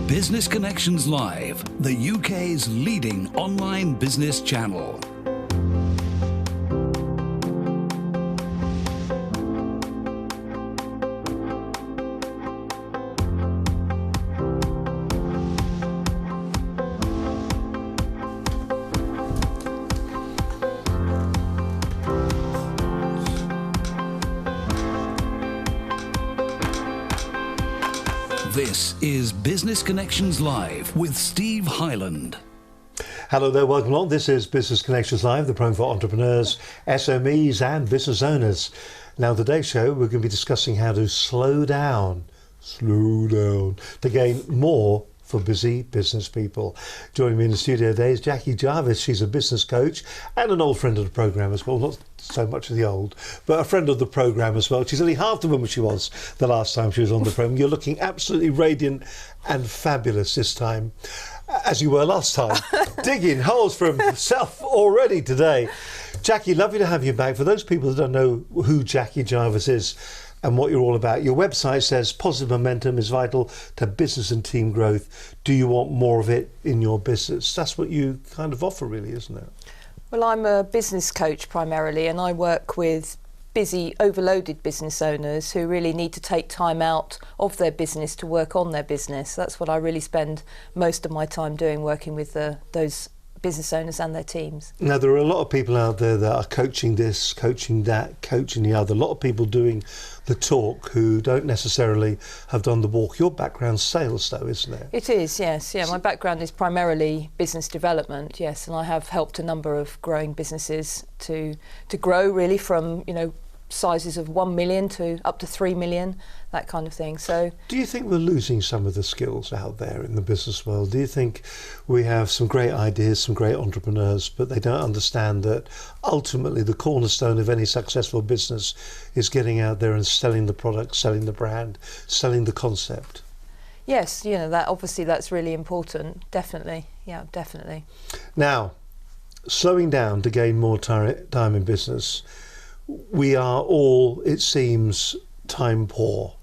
Business Connections Live, the UK's leading online business channel. This is Business Connections Live with Steve Hyland. Hello there, welcome along. This is Business Connections Live, the program for entrepreneurs, SMEs and business owners. Now, today's show, we're going to be discussing how to slow down to gain more for busy business people. Joining me in the studio today is Jackie Jarvis. She's a business coach and an old friend of the programme as well. Not so much of the old, but a friend of the programme as well. She's only half the woman she was the last time she was on the programme. You're looking absolutely radiant and fabulous this time, as you were last time. Digging holes for himself already today. Jackie, lovely to have you back. For those people that don't know who Jackie Jarvis is and what you're all about, your website says positive momentum is vital to business and team growth. Do you want more of it in your business? That's what you kind of offer, really, isn't it? Well, I'm a business coach primarily, and I work with busy, overloaded business owners who really need to take time out of their business to work on their business. That's what I really spend most of my time doing, working with those business owners and their teams. Now, there are a lot of people out there that are coaching this, coaching that, coaching the other. A lot of people doing the talk who don't necessarily have done the walk. Your background's sales, though, isn't it? It is, yes. Yeah, my background is primarily business development, yes, and I have helped a number of growing businesses to grow really from, sizes of 1 million to up to 3 million, that kind of thing. So, do you think we're losing some of the skills out there in the business world? Do you think we have some great ideas, some great entrepreneurs, but they don't understand that ultimately the cornerstone of any successful business is getting out there and selling the product, selling the brand, selling the concept? Yes, that obviously that's really important. Definitely, yeah, definitely. Now, slowing down to gain more time in business. We are all, it seems, time poor.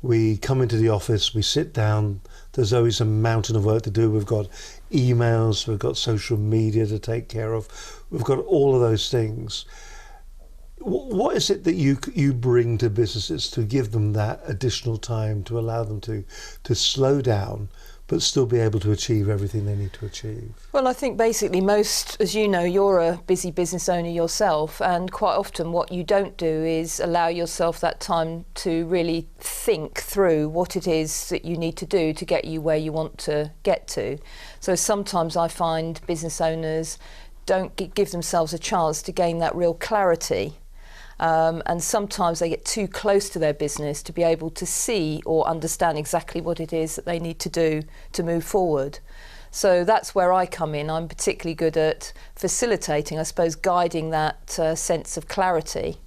We come into the office, we sit down, there's always a mountain of work to do. We've got emails, we've got social media to take care of, we've got all of those things. What is it that you bring to businesses to give them that additional time, to allow them to slow down but still be able to achieve everything they need to achieve? Well, I think basically most, as you know, you're a busy business owner yourself, and quite often what you don't do is allow yourself that time to really think through what it is that you need to do to get you where you want to get to. So sometimes I find business owners don't give themselves a chance to gain that real clarity. And sometimes they get too close to their business to be able to see or understand exactly what it is that they need to do to move forward. So that's where I come in. I'm particularly good at facilitating, I suppose, guiding that sense of clarity.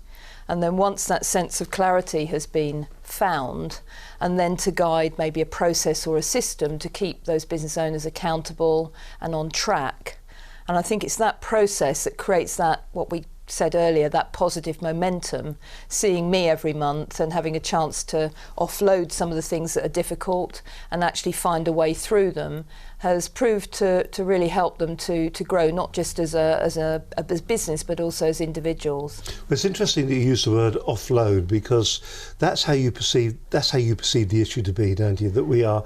And then once that sense of clarity has been found, and then to guide maybe a process or a system to keep those business owners accountable and on track. And I think it's that process that creates that, what we said earlier, that positive momentum, seeing me every month and having a chance to offload some of the things that are difficult and actually find a way through them, has proved to really help them to grow, not just as a business but also as individuals. Well, it's interesting that you use the word offload, because that's how you perceive the issue to be, don't you? That we are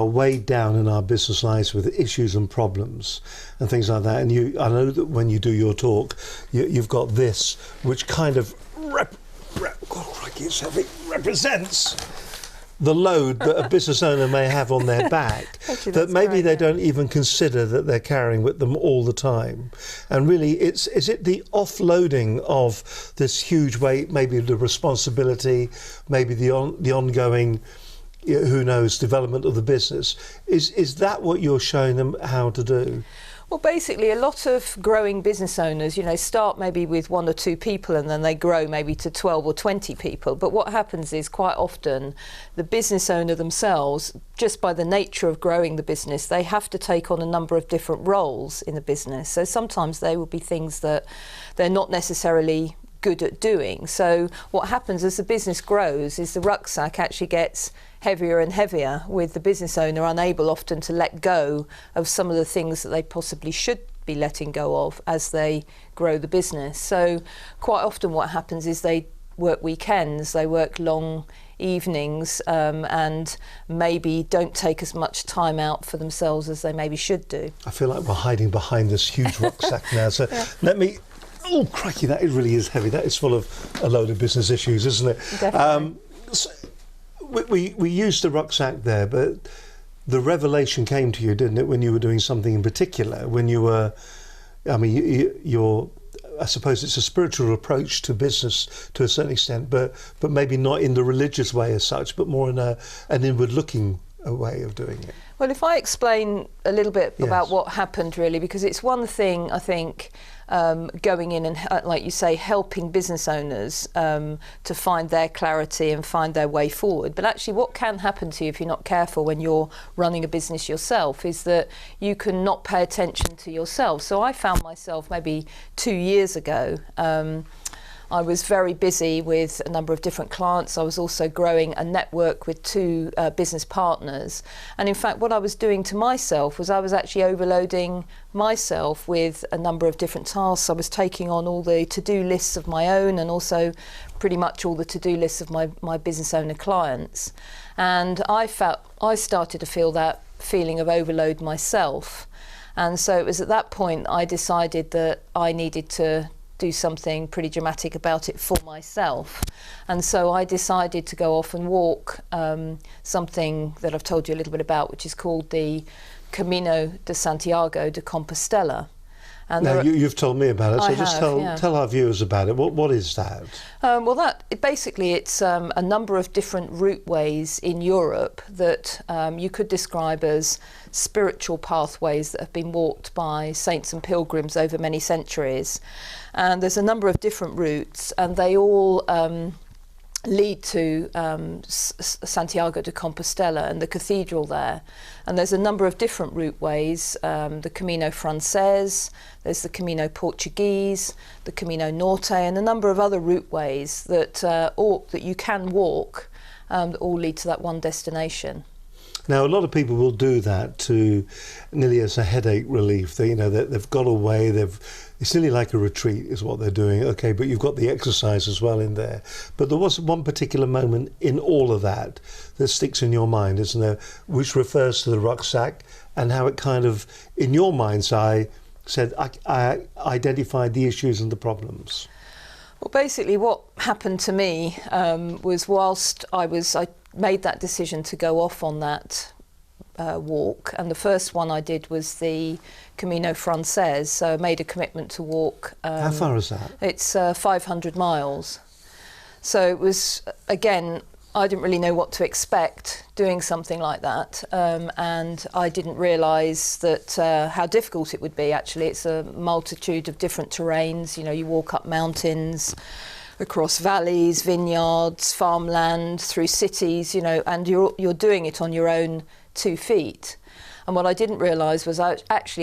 weighed down in our business lives with issues and problems and things like that. And I know that when you do your talk, you've got this, which kind of represents the load that a business owner may have on their back, that maybe they don't even consider that they're carrying with them all the time. And really, is it the offloading of this huge weight, maybe the responsibility, maybe the ongoing, who knows, development of the business? Is that what you're showing them how to do? Well, basically, a lot of growing business owners, start maybe with 1 or 2 people and then they grow maybe to 12 or 20 people. But what happens is quite often the business owner themselves, just by the nature of growing the business, they have to take on a number of different roles in the business. So sometimes they will be things that they're not necessarily good at doing. So what happens as the business grows is the rucksack actually gets heavier and heavier, with the business owner unable often to let go of some of the things that they possibly should be letting go of as they grow the business. So quite often what happens is they work weekends, they work long evenings, and maybe don't take as much time out for themselves as they maybe should do. I feel like we're hiding behind this huge rucksack now. So let me... Oh, crikey, that really is heavy. That is full of a load of business issues, isn't it? Definitely. So we used the rucksack there, but the revelation came to you, didn't it, when you were doing something in particular, when you were... I mean, you're... I suppose it's a spiritual approach to business to a certain extent, but maybe not in the religious way as such, but more in an inward-looking way of doing it. Well, if I explain a little bit Yes. about what happened, really, because it's one thing, I think, going in and, like you say, helping business owners to find their clarity and find their way forward. But actually what can happen to you if you're not careful when you're running a business yourself is that you can not pay attention to yourself. So I found myself maybe 2 years ago, I was very busy with a number of different clients. I was also growing a network with 2 business partners. And in fact, what I was doing to myself was I was actually overloading myself with a number of different tasks. I was taking on all the to-do lists of my own and also pretty much all the to-do lists of my business owner clients. And I started to feel that feeling of overload myself. And so it was at that point I decided that I needed to do something pretty dramatic about it for myself. And so I decided to go off and walk something that I've told you a little bit about, which is called the Camino de Santiago de Compostela. And now, you've told me about it, so I just have, tell our viewers about it. What is that? Well, basically it's a number of different routeways in Europe that you could describe as spiritual pathways that have been walked by saints and pilgrims over many centuries. And there's a number of different routes, and they all lead to Santiago de Compostela and the cathedral there. And there's a number of different routeways, the Camino Frances, there's the Camino Portuguese, the Camino Norte, and a number of other routeways that you can walk that all lead to that one destination. Now, a lot of people will do that to nearly as a headache relief. They've got away, it's nearly like a retreat is what they're doing. Okay, but you've got the exercise as well in there. But there was one particular moment in all of that sticks in your mind, isn't there, which refers to the rucksack and how it kind of, in your mind's eye, said, I identified the issues and the problems. Well, basically what happened to me was whilst I made that decision to go off on that walk, and the first one I did was the Camino Frances, so I made a commitment to walk. How far is that? It's 500 miles. So it was, again, I didn't really know what to expect doing something like that, and I didn't realise that how difficult it would be. Actually, it's a multitude of different terrains. You walk up mountains, across valleys, vineyards, farmland, through cities, and you're doing it on your own 2 feet. And what I didn't realise was I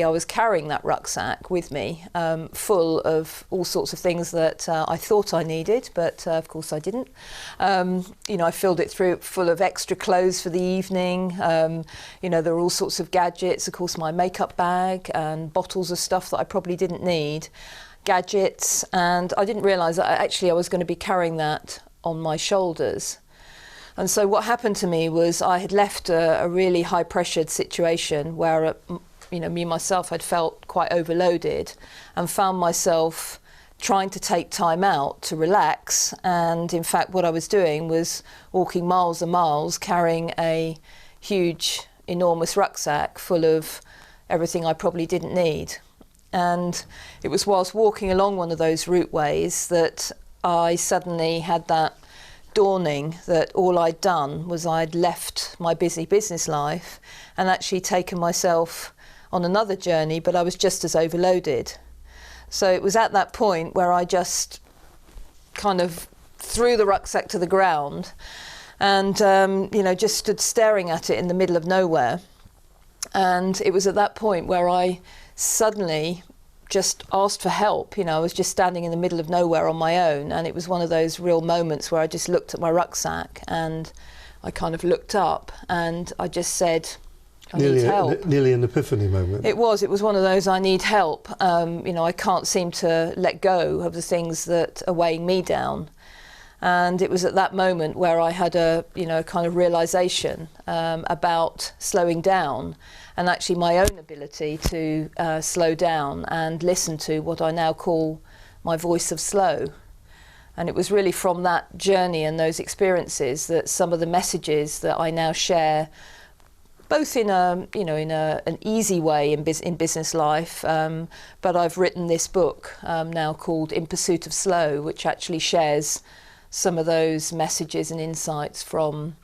was carrying that rucksack with me, full of all sorts of things that I thought I needed, but of course I didn't. I filled it full of extra clothes for the evening. There were all sorts of gadgets, of course my makeup bag and bottles of stuff that I probably didn't need, gadgets, and I didn't realise that I was going to be carrying that on my shoulders. And so what happened to me was I had left a really high-pressured situation where, me myself had felt quite overloaded and found myself trying to take time out to relax. And in fact, what I was doing was walking miles and miles, carrying a huge, enormous rucksack full of everything I probably didn't need. And it was whilst walking along one of those routeways that I suddenly had that dawning that all I'd done was I'd left my busy business life and actually taken myself on another journey, but I was just as overloaded. So it was at that point where I just kind of threw the rucksack to the ground and just stood staring at it in the middle of nowhere. And it was at that point where I suddenly just asked for help. I was just standing in the middle of nowhere on my own, and it was one of those real moments where I just looked at my rucksack and I kind of looked up and I just said, I need help. Nearly an epiphany moment. It was one of those, I need help. I can't seem to let go of the things that are weighing me down. And it was at that moment where I had a kind of realization about slowing down, and actually my own ability to slow down and listen to what I now call my voice of slow. And it was really from that journey and those experiences that some of the messages that I now share, both in an easy way in business life, but I've written this book now called In Pursuit of Slow, which actually shares some of those messages and insights from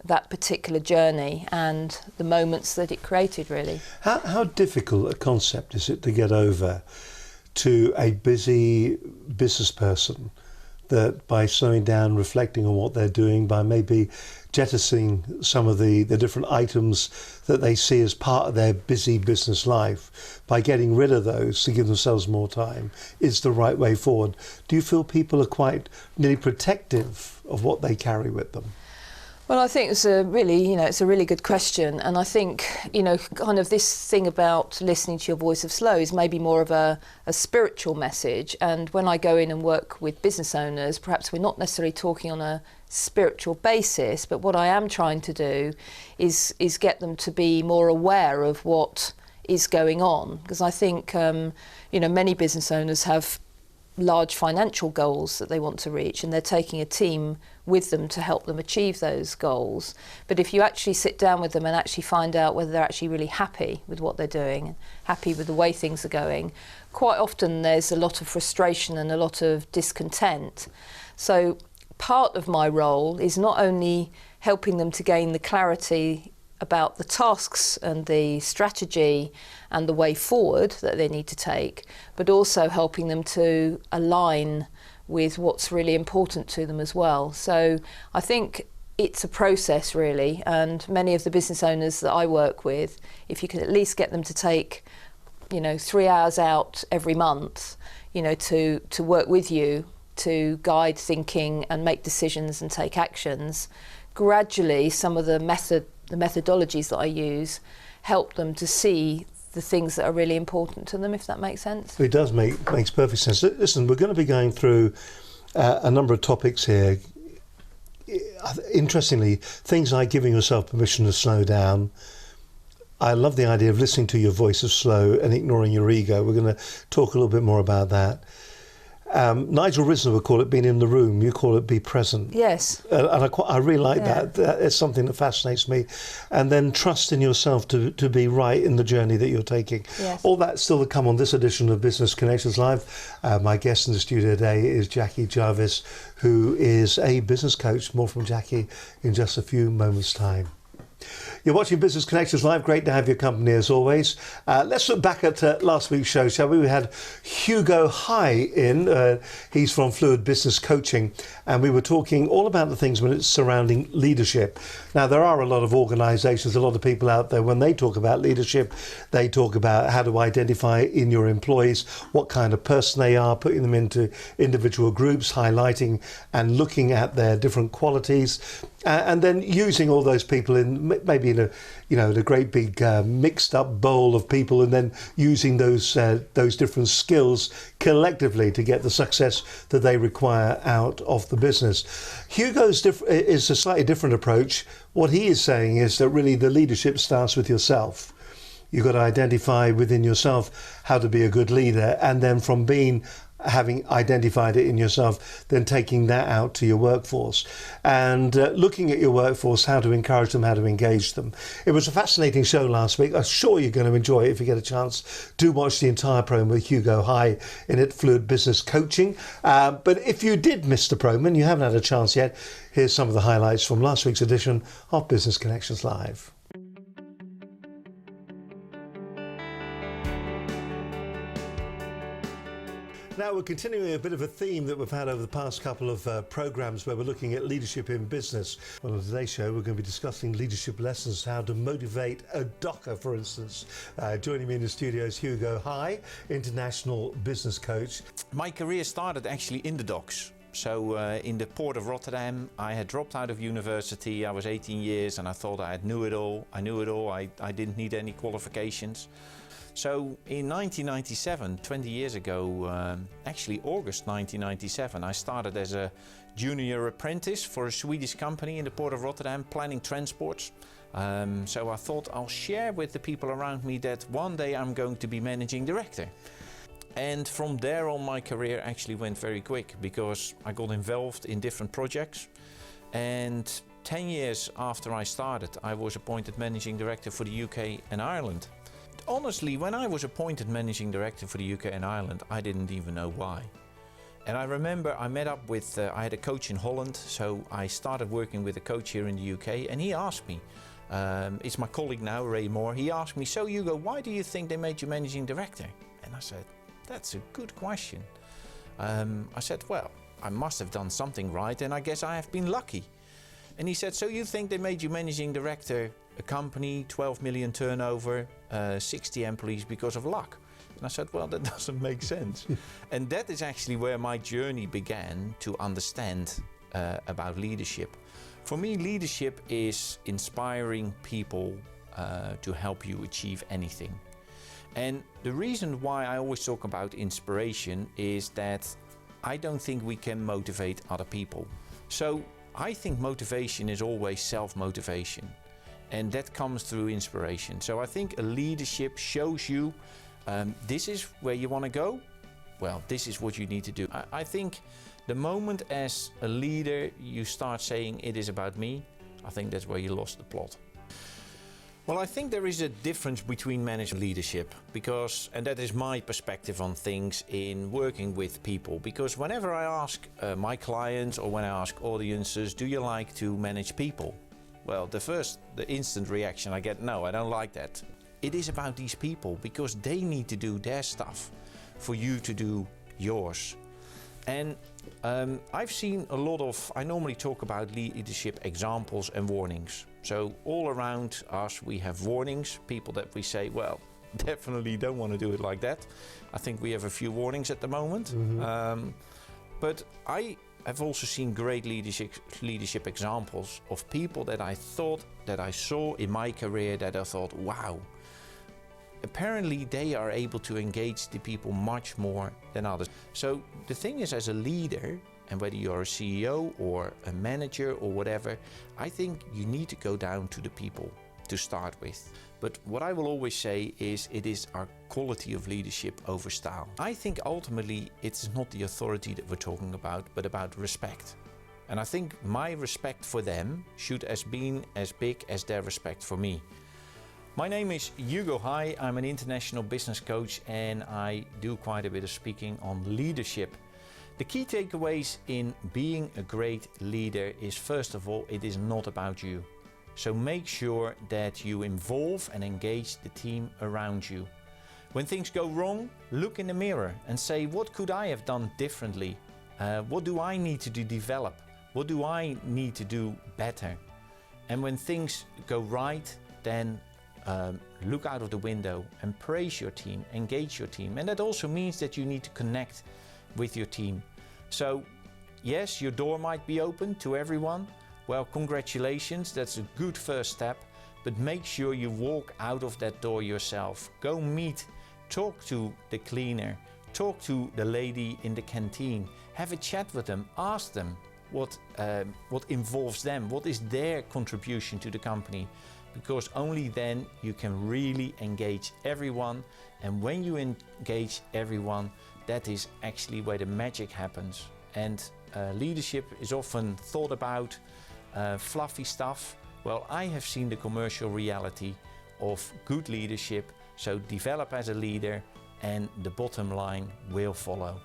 that particular journey and the moments that it created, really. How difficult a concept is it to get over to a busy business person, that by slowing down, reflecting on what they're doing, by maybe jettisoning some of the different items that they see as part of their busy business life, by getting rid of those to give themselves more time, is the right way forward? Do you feel people are quite nearly protective of what they carry with them? Well, I think it's a really good question, and I think kind of this thing about listening to your voice of slow is maybe more of a spiritual message. And when I go in and work with business owners, perhaps we're not necessarily talking on a spiritual basis, but what I am trying to do is get them to be more aware of what is going on, because I think many business owners have large financial goals that they want to reach, and they're taking a team with them to help them achieve those goals. But if you actually sit down with them and actually find out whether they're actually really happy with what they're doing, happy with the way things are going, quite often there's a lot of frustration and a lot of discontent. So part of my role is not only helping them to gain the clarity about the tasks and the strategy and the way forward that they need to take, but also helping them to align with what's really important to them as well. So I think it's a process, really, and many of the business owners that I work with, if you can at least get them to take 3 hours out every month to work with you, to guide thinking and make decisions and take actions, gradually some of the methodologies that I use help them to see the things that are really important to them, if that makes sense. It does makes perfect sense. Listen, we're going to be going through a number of topics here. Interestingly, things like giving yourself permission to slow down. I love the idea of listening to your voice of slow and ignoring your ego. We're going to talk a little bit more about that. Nigel Risner would call it being in the room. You call it be present. Yes. And I really like that. It's something that fascinates me. And then trust in yourself to be right in the journey that you're taking. Yes. All that's still to come on this edition of Business Connections Live. My guest in the studio today is Jackie Jarvis, who is a business coach. More from Jackie in just a few moments' time. You're watching Business Connections Live. Great to have your company as always. Let's look back at last week's show, shall we? We had Hugo High in. He's from Fluid Business Coaching, and we were talking all about the things when it's surrounding leadership. Now, there are a lot of organisations, a lot of people out there, when they talk about leadership, they talk about how to identify in your employees what kind of person they are, putting them into individual groups, highlighting and looking at their different qualities, and then using all those people in maybe in a great big mixed up bowl of people, and then using those different skills collectively to get the success that they require out of the business. Hugo's is a slightly different approach. What he is saying is that really the leadership starts with yourself. You've got to identify within yourself how to be a good leader, and then from having identified it in yourself, then taking that out to your workforce and looking at your workforce, how to encourage them, how to engage them. It was a fascinating show last week. I'm sure you're going to enjoy it if you get a chance. Do watch the entire program with Hugo High in it, Fluid Business Coaching. But if you did miss the program and you haven't had a chance yet, here's some of the highlights from last week's edition of Business Connections Live. Now we're continuing a bit of a theme that we've had over the past couple of programmes where we're looking at leadership in business. Well, on today's show we're going to be discussing leadership lessons, how to motivate a docker, for instance. Joining me in the studio is Hugo High, international business coach. My career started actually in the docks. So in the port of Rotterdam, I had dropped out of university. I was 18 years and I thought I knew it all. I didn't need any qualifications. So in 1997, 20 years ago, actually August 1997, I started as a junior apprentice for a Swedish company in the port of Rotterdam, planning transports. So I thought I'll share with the people around me that one day I'm going to be managing director. And from there on, my career actually went very quick because I got involved in different projects. And 10 years after I started, I was appointed managing director for the UK and Ireland. Honestly, when I was appointed managing director for the UK and Ireland, I didn't even know why. And I remember I met up with, I had a coach in Holland, so I started working with a coach here in the UK, and he asked me, it's my colleague now, Ray Moore, he asked me, so Hugo, why do you think they made you managing director? And I said, that's a good question. I said, well, I must have done something right, and I guess I have been lucky. And he said, so you think they made you managing director, a company, 12 million turnover, 60 employees because of luck? And I said, well, that doesn't make sense. And that is actually where my journey began to understand about leadership. For me, leadership is inspiring people to help you achieve anything. And the reason why I always talk about inspiration is that I don't think we can motivate other people. So I think motivation is always self-motivation, and that comes through inspiration. So I think a leadership shows you this is where you want to go. Well, this is what you need to do. I think the moment as a leader you start saying it is about me, I think that's where you lost the plot. Well, I think there is a difference between management and leadership because, and that is my perspective on things in working with people, because whenever I ask my clients or when I ask audiences, do you like to manage people? Well, the instant reaction I get, no, I don't like that. It is about these people because they need to do their stuff for you to do yours. And I've seen a lot of, I normally talk about leadership examples and warnings. So all around us we have warnings, people that we say, well, definitely don't want to do it like that. I think we have a few warnings at the moment. Mm-hmm. But I have also seen great leadership examples of people that I thought, that I saw in my career that I thought, wow, apparently they are able to engage the people much more than others. So the thing is, as a leader, and whether you're a CEO or a manager or whatever, I think you need to go down to the people to start with. But what I will always say is it is our quality of leadership over style. I think ultimately it's not the authority that we're talking about, but about respect. And I think my respect for them should be as big as their respect for me. My name is Hugo High. I'm an international business coach and I do quite a bit of speaking on leadership. The key takeaways in being a great leader is, first of all, it is not about you. So make sure that you involve and engage the team around you. When things go wrong, look in the mirror and say, what could I have done differently? What do I need to develop? What do I need to do better? And when things go right, then look out of the window and praise your team, engage your team. And that also means that you need to connect with your team. So yes, your door might be open to everyone. Well, congratulations, that's a good first step, but make sure you walk out of that door yourself. Go meet, talk to the cleaner, talk to the lady in the canteen, have a chat with them, ask them what involves them, what is their contribution to the company. Because only then you can really engage everyone, and when you engage everyone, that is actually where the magic happens. And leadership is often thought about fluffy stuff. Well, I have seen the commercial reality of good leadership, so develop as a leader and the bottom line will follow.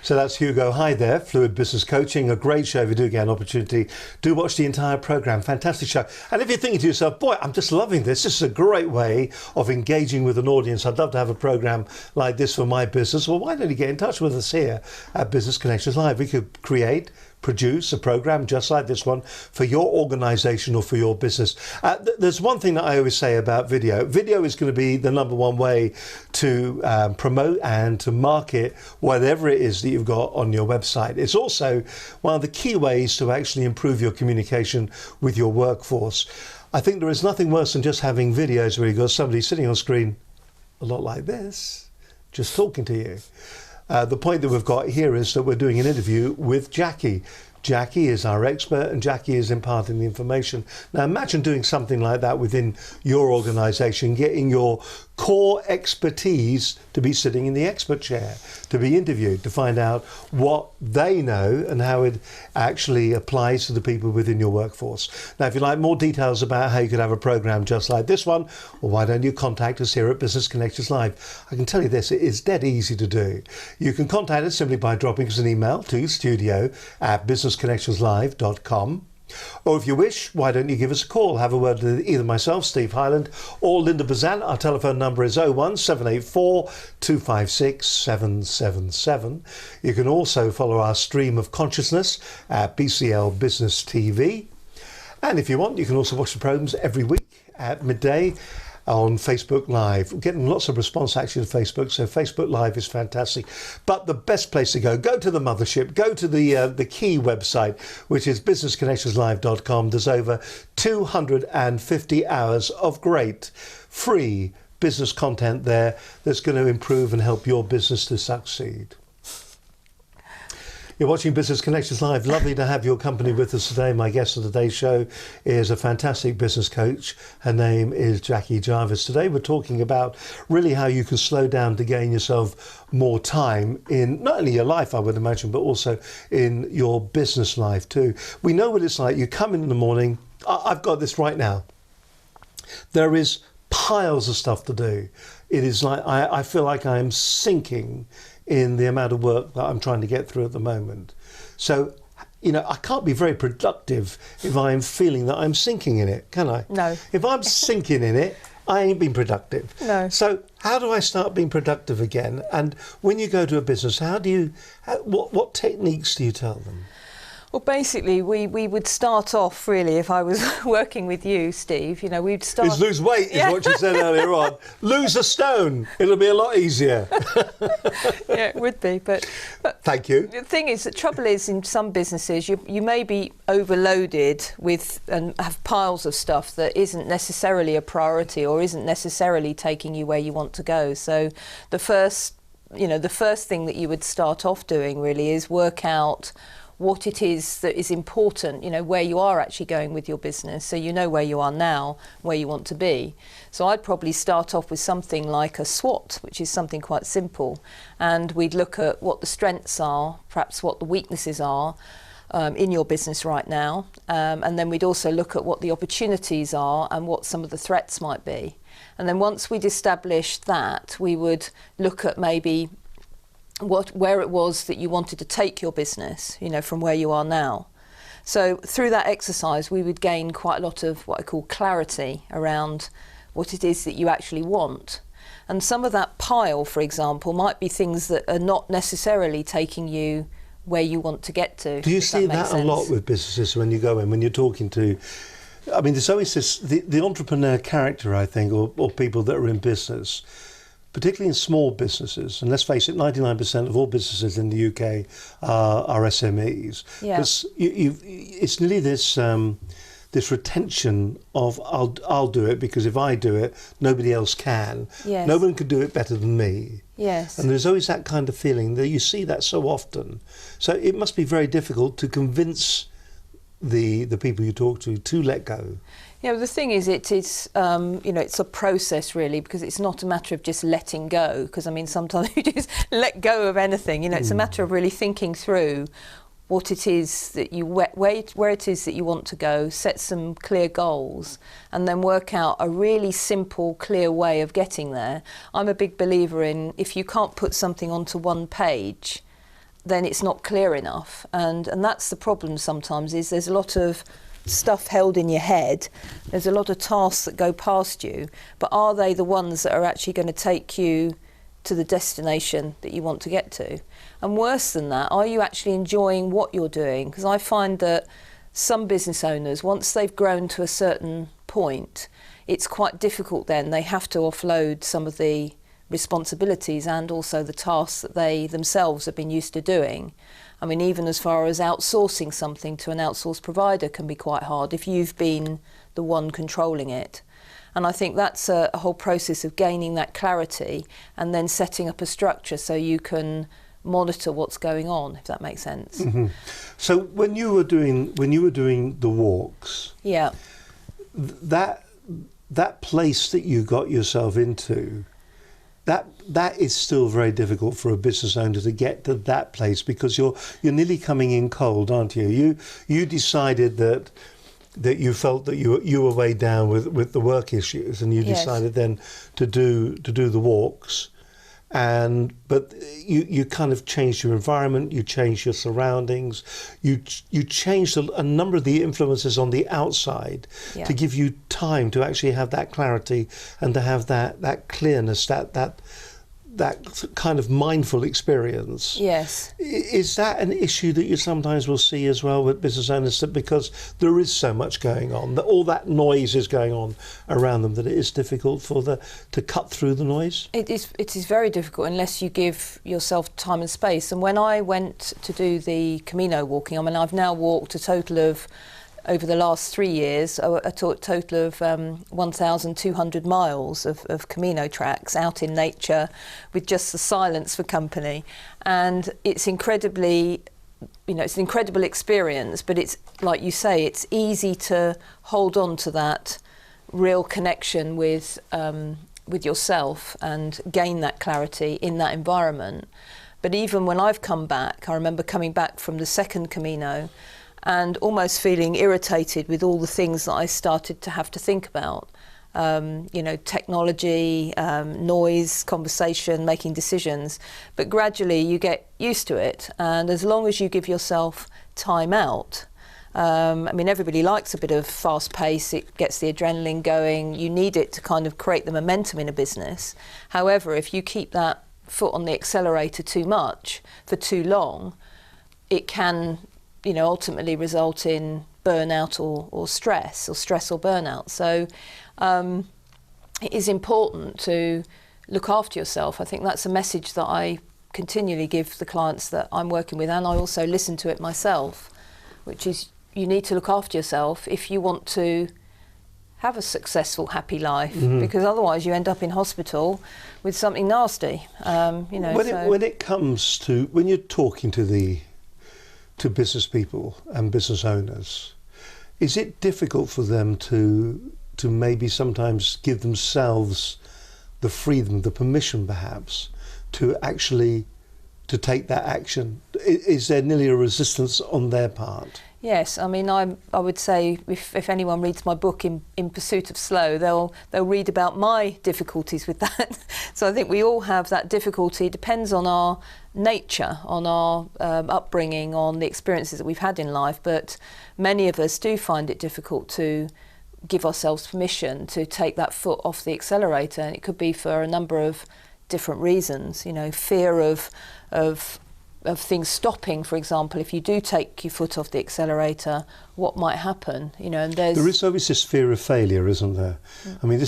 So that's Hugo. Hi there, Fluid Business Coaching. A great show. If you do get an opportunity, do watch the entire programme. Fantastic show. And if you're thinking to yourself, boy, I'm just loving this. This is a great way of engaging with an audience. I'd love to have a programme like this for my business. Well, why don't you get in touch with us here at Business Connections Live? We could produce a program just like this one for your organisation or for your business. There's one thing that I always say about video. Video is going to be the number one way to promote and to market whatever it is that you've got on your website. It's also one of the key ways to actually improve your communication with your workforce. I think there is nothing worse than just having videos where you've got somebody sitting on screen a lot like this, just talking to you. The point that we've got here is that we're doing an interview with Jackie. Jackie is our expert and Jackie is imparting the information. Now imagine doing something like that within your organisation, getting your core expertise to be sitting in the expert chair, to be interviewed, to find out what they know and how it actually applies to the people within your workforce. Now, if you'd like more details about how you could have a program just like this one, well, why don't you contact us here at Business Connections Live? I can tell you this, it is dead easy to do. You can contact us simply by dropping us an email to studio@businessconnectionslive.com. Or if you wish, why don't you give us a call? Have a word with either myself, Steve Highland, or Linda Bazan. Our telephone number is 01784 256 777. You can also follow our stream of consciousness at BCL Business TV. And if you want, you can also watch the programmes every week at midday on Facebook Live. We're getting lots of response actually to Facebook, so Facebook Live is fantastic. But the best place to go to the mothership, go to the key website, which is businessconnectionslive.com. There's over 250 hours of great free business content there that's going to improve and help your business to succeed. You're watching Business Connections Live. Lovely to have your company with us today. My guest on today's show is a fantastic business coach. Her name is Jackie Jarvis. Today we're talking about really how you can slow down to gain yourself more time in not only your life, I would imagine, but also in your business life too. We know what it's like. You come in the morning. I've got this right now. There is piles of stuff to do. It is like I feel like I'm sinking in the amount of work that I'm trying to get through at the moment. So, you know, I can't be very productive if I'm feeling that I'm sinking in it, can I? No. If I'm sinking in it, I ain't been productive. No. So how do I start being productive again? And when you go to a business, what techniques do you tell them? Well, basically, we would start off, really, if I was working with you, Steve, you know, we'd start... Is lose weight, is what you said earlier on. Lose a stone. It'll be a lot easier. Yeah, it would be, but Thank you. the thing is, the trouble is, in some businesses, you may be overloaded with and have piles of stuff that isn't necessarily a priority or isn't necessarily taking you where you want to go. So the first thing that you would start off doing, really, is work out what it is that is important, you know, where you are actually going with your business, so you know where you are now, where you want to be. So I'd probably start off with something like a SWOT, which is something quite simple, and we'd look at what the strengths are, perhaps what the weaknesses are in your business right now, and then we'd also look at what the opportunities are and what some of the threats might be. And then once we'd established that, we would look at maybe where it was that you wanted to take your business, you know, from where you are now. So through that exercise, we would gain quite a lot of what I call clarity around what it is that you actually want. And some of that pile, for example, might be things that are not necessarily taking you where you want to get to. Do you see that a lot with businesses when you go in, when you're talking to, I mean, there's always this, the entrepreneur character, I think, or people that are in business, particularly in small businesses, and let's face it, 99% of all businesses in the UK are SMEs. Yeah. It's nearly this retention of I'll do it because if I do it, nobody else can. Yes. No one could do it better than me. Yes. And there's always that kind of feeling that you see that so often. So it must be very difficult to convince the people you talk to let go. Yeah, the thing is, it is, it's a process really, because it's not a matter of just letting go, because I mean, sometimes you just let go of anything, you know, it's a matter of really thinking through what it is that where it is that you want to go, set some clear goals, and then work out a really simple, clear way of getting there. I'm a big believer in, if you can't put something onto one page, then it's not clear enough. And that's the problem sometimes, is there's a lot of stuff held in your head, there's a lot of tasks that go past you, but are they the ones that are actually going to take you to the destination that you want to get to? And worse than that, are you actually enjoying what you're doing? Because I find that some business owners, once they've grown to a certain point, it's quite difficult then. They have to offload some of the responsibilities and also the tasks that they themselves have been used to doing. I mean, even as far as outsourcing something to an outsourced provider can be quite hard if you've been the one controlling it. And I think that's a whole process of gaining that clarity and then setting up a structure so you can monitor what's going on, if that makes sense. Mm-hmm. So when you were doing the walks, yeah, that place that you got yourself into, that is still very difficult for a business owner to get to that place, because you're nearly coming in cold, aren't you? You decided that you felt that you were weighed down with the work issues, and you Yes. decided then to do the walks, but you kind of changed your environment, you changed your surroundings, you changed a number of the influences on the outside Yeah. to give you time to actually have that clarity and to have that clearness, that kind of mindful experience. yes. Is that an issue that you sometimes will see as well with business owners, that because there is so much going on, that all that noise is going on around them, that it is difficult to cut through the noise? It is very difficult unless you give yourself time and space. And when I went to do the Camino walking, I mean, I've now walked a total of, over the last 3 years, a total of 1,200 miles of Camino tracks out in nature with just the silence for company. And it's incredibly, it's an incredible experience, but it's, like you say, it's easy to hold on to that real connection with yourself and gain that clarity in that environment. But even when I've come back, I remember coming back from the second Camino and almost feeling irritated with all the things that I started to have to think about. Technology, noise, conversation, making decisions. But gradually you get used to it. And as long as you give yourself time out, everybody likes a bit of fast pace. It gets the adrenaline going. You need it to kind of create the momentum in a business. However, if you keep that foot on the accelerator too much for too long, it can ultimately result in burnout or stress or burnout. So it is important to look after yourself. I think that's a message that I continually give the clients that I'm working with, and I also listen to it myself, which is you need to look after yourself if you want to have a successful, happy life, because otherwise you end up in hospital with something nasty. When it comes to, when you're talking to business people and business owners, is it difficult for them to maybe sometimes give themselves the freedom, the permission perhaps, to actually to take that action? Is there nearly a resistance on their part? Yes, I mean, I would say if anyone reads my book In Pursuit of Slow, they'll read about my difficulties with that. So I think we all have that difficulty. It depends on our nature, on our upbringing, on the experiences that we've had in life. But many of us do find it difficult to give ourselves permission to take that foot off the accelerator, and it could be for a number of different reasons. Fear of things stopping, for example. If you do take your foot off the accelerator, what might happen? And there is always this fear of failure, isn't there? I mean,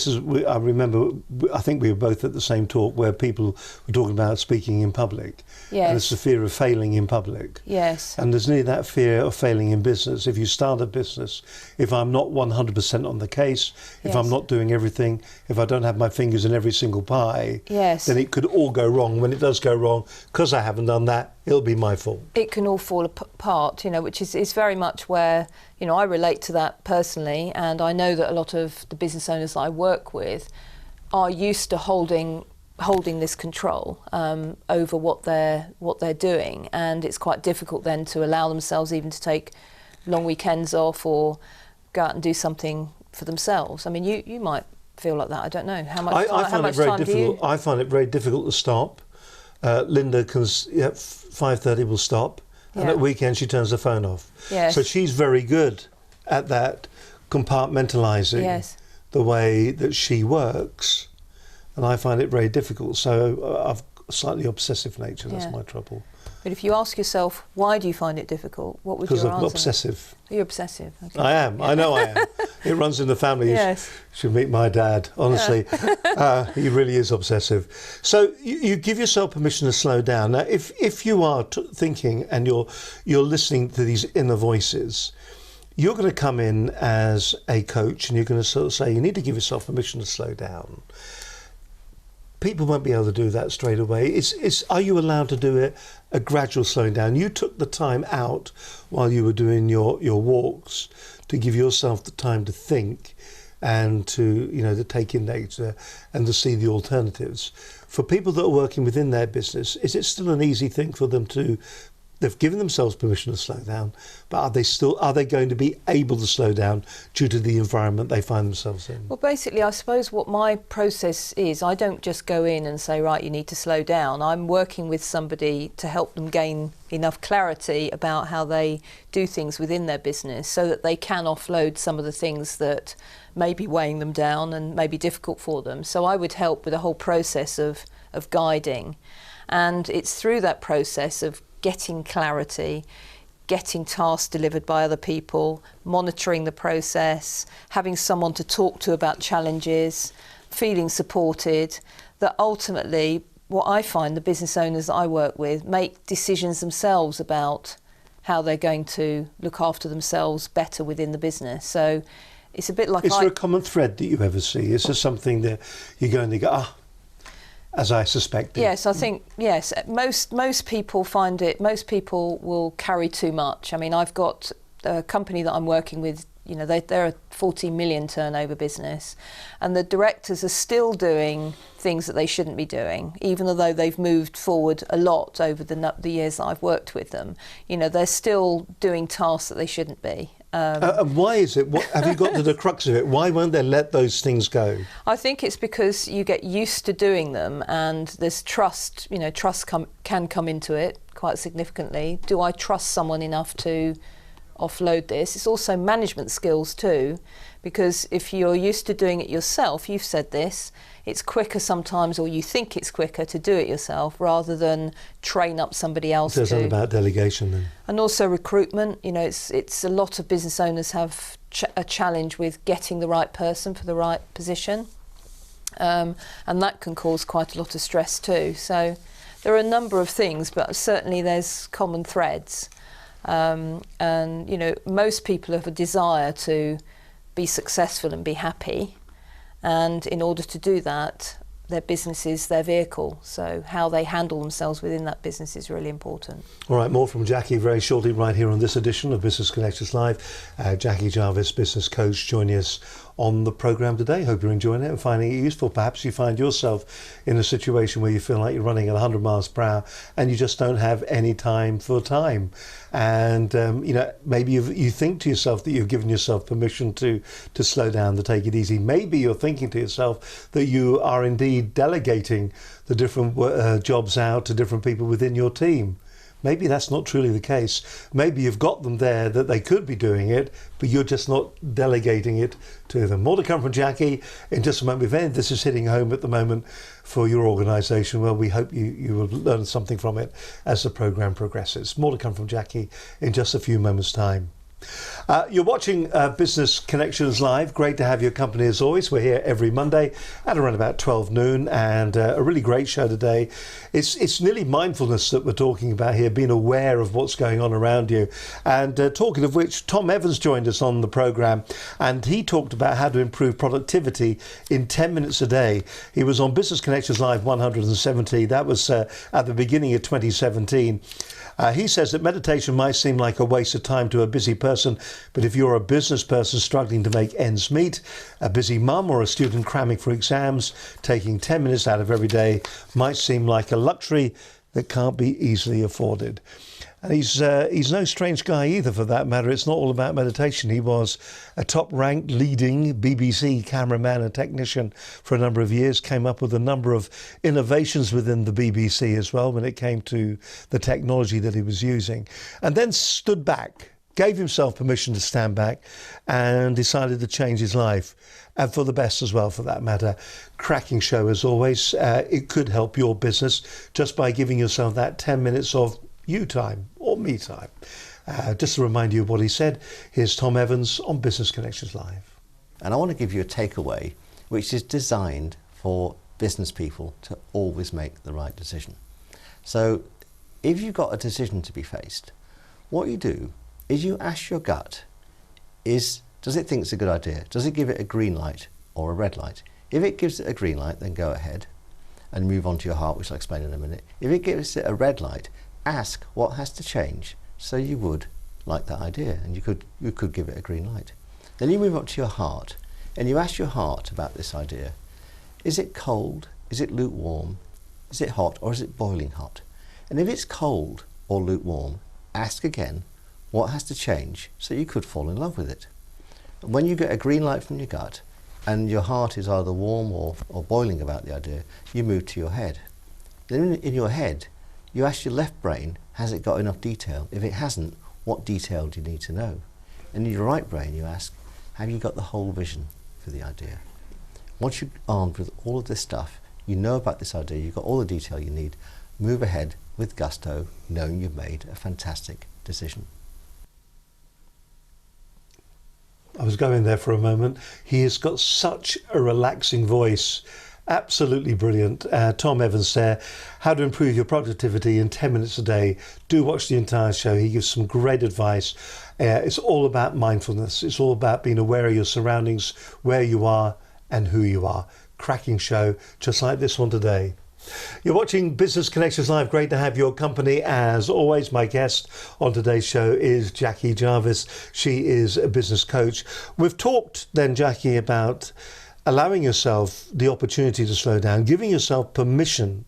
I remember, I think we were both at the same talk where people were talking about speaking in public. Yes. And it's the fear of failing in public. Yes. And there's nearly that fear of failing in business. If you start a business, if I'm not 100% on the case, if Yes. I'm not doing everything, if I don't have my fingers in every single pie, Yes. then it could all go wrong. When it does go wrong, because I haven't done that, it'll be my fault. It can all fall apart, which is very much where, I relate to that personally, and I know that a lot of the business owners that I work with are used to holding this control over what they're doing, and it's quite difficult then to allow themselves even to take long weekends off or go out and do something for themselves. I mean, you might feel like that. I don't know how much time. I find it very difficult to stop. Linda can, at 5:30 will stop, and Yeah. at weekend she turns the phone off. Yes. So she's very good at that, compartmentalising Yes. the way that she works, and I find it very difficult. So I've a slightly obsessive nature. That's Yeah. my trouble. But if you ask yourself, why do you find it difficult? What would Because your I'm answer? obsessive. You're obsessive. Okay. I am. I know I am. It runs in the family. Yes. You should meet my dad. Honestly, he really is obsessive. So you give yourself permission to slow down. Now, if you are thinking and you're listening to these inner voices, you're going to come in as a coach and you're going to sort of say you need to give yourself permission to slow down. People won't be able to do that straight away. Are you allowed to do it a gradual slowing down? You took the time out while you were doing your walks to give yourself the time to think and to take in data and to see the alternatives. For people that are working within their business, is it still an easy thing for them to? They've given themselves permission to slow down, but are they going to be able to slow down due to the environment they find themselves in? Well, basically, I suppose what my process is, I don't just go in and say, right, you need to slow down. I'm working with somebody to help them gain enough clarity about how they do things within their business so that they can offload some of the things that may be weighing them down and may be difficult for them. So I would help with the whole process of guiding. And it's through that process of getting clarity, getting tasks delivered by other people, monitoring the process, having someone to talk to about challenges, feeling supported, that ultimately what I find the business owners that I work with make decisions themselves about how they're going to look after themselves better within the business. So it's a bit like... Is there a common thread that you ever see? Is there something that you're going to go, as I suspected? Yes, I think, yes. Most people find it, most people will carry too much. I mean, I've got a company that I'm working with, they're a 40 million turnover business, and the directors are still doing things that they shouldn't be doing, even though they've moved forward a lot over the years that I've worked with them. They're still doing tasks that they shouldn't be. And why is it? Have you got to the crux of it? Why won't they let those things go? I think it's because you get used to doing them, and there's trust. Trust can come into it quite significantly. Do I trust someone enough to offload this? It's also management skills too, because if you're used to doing it yourself, you've said this, it's quicker sometimes, or you think it's quicker to do it yourself rather than train up somebody else. So it's all about delegation then. And also recruitment. It's a lot of business owners have a challenge with getting the right person for the right position, and that can cause quite a lot of stress too. So there are a number of things, but certainly there's common threads. And most people have a desire to be successful and be happy, and in order to do that, their business is their vehicle, so how they handle themselves within that business is really important. All right, more from Jackie very shortly right here on this edition of Business Connections Live. Jackie Jarvis, business coach, joining us on the programme today. Hope you're enjoying it and finding it useful. Perhaps you find yourself in a situation where you feel like you're running at 100 miles per hour and you just don't have any time for time. And maybe you think to yourself that you've given yourself permission to slow down, to take it easy. Maybe you're thinking to yourself that you are indeed delegating the different jobs out to different people within your team. Maybe that's not truly the case. Maybe you've got them there that they could be doing it, but you're just not delegating it to them. More to come from Jackie in just a moment. If any of this is hitting home at the moment for your organisation, well, we hope you will learn something from it as the programme progresses. More to come from Jackie in just a few moments' time. You're watching Business Connections Live. Great to have your company as always. We're here every Monday at around about 12 noon, and a really great show today. It's nearly mindfulness that we're talking about here, being aware of what's going on around you. And talking of which, Tom Evans joined us on the programme, and he talked about how to improve productivity in 10 minutes a day. He was on Business Connections Live 170. That was at the beginning of 2017. He says that meditation might seem like a waste of time to a busy person, but if you're a business person struggling to make ends meet, a busy mum or a student cramming for exams, taking 10 minutes out of every day might seem like a luxury that can't be easily afforded. And he's no strange guy either, for that matter. It's not all about meditation. He was a top-ranked, leading BBC cameraman and technician for a number of years, came up with a number of innovations within the BBC as well when it came to the technology that he was using, and then stood back, gave himself permission to stand back, and decided to change his life, and for the best as well, for that matter. Cracking show as always. It could help your business just by giving yourself that 10 minutes of you time or me time. Just to remind you of what he said, here's Tom Evans on Business Connections Live. And I want to give you a takeaway which is designed for business people to always make the right decision. So if you've got a decision to be faced, what you do is you ask your gut, does it think it's a good idea? Does it give it a green light or a red light? If it gives it a green light, then go ahead and move on to your heart, which I'll explain in a minute. If it gives it a red light, ask what has to change so you would like that idea, and you could give it a green light. Then you move up to your heart and you ask your heart about this idea. Is it cold? Is it lukewarm? Is it hot, or is it boiling hot? And if it's cold or lukewarm, ask again what has to change so you could fall in love with it. When you get a green light from your gut and your heart is either warm or boiling about the idea, you move to your head. Then in your head, you ask your left brain, has it got enough detail? If it hasn't, what detail do you need to know? And in your right brain, you ask, have you got the whole vision for the idea? Once you're armed with all of this stuff, you know about this idea, you've got all the detail you need, move ahead with gusto, knowing you've made a fantastic decision. I was going there for a moment. He has got such a relaxing voice. Absolutely brilliant. Tom Evans there. How to improve your productivity in 10 minutes a day. Do watch the entire show. He gives some great advice. It's all about mindfulness. It's all about being aware of your surroundings, where you are and who you are. Cracking show, just like this one today. You're watching Business Connections Live. Great to have your company. As always, my guest on today's show is Jackie Jarvis. She is a business coach. We've talked then, Jackie, about allowing yourself the opportunity to slow down, giving yourself permission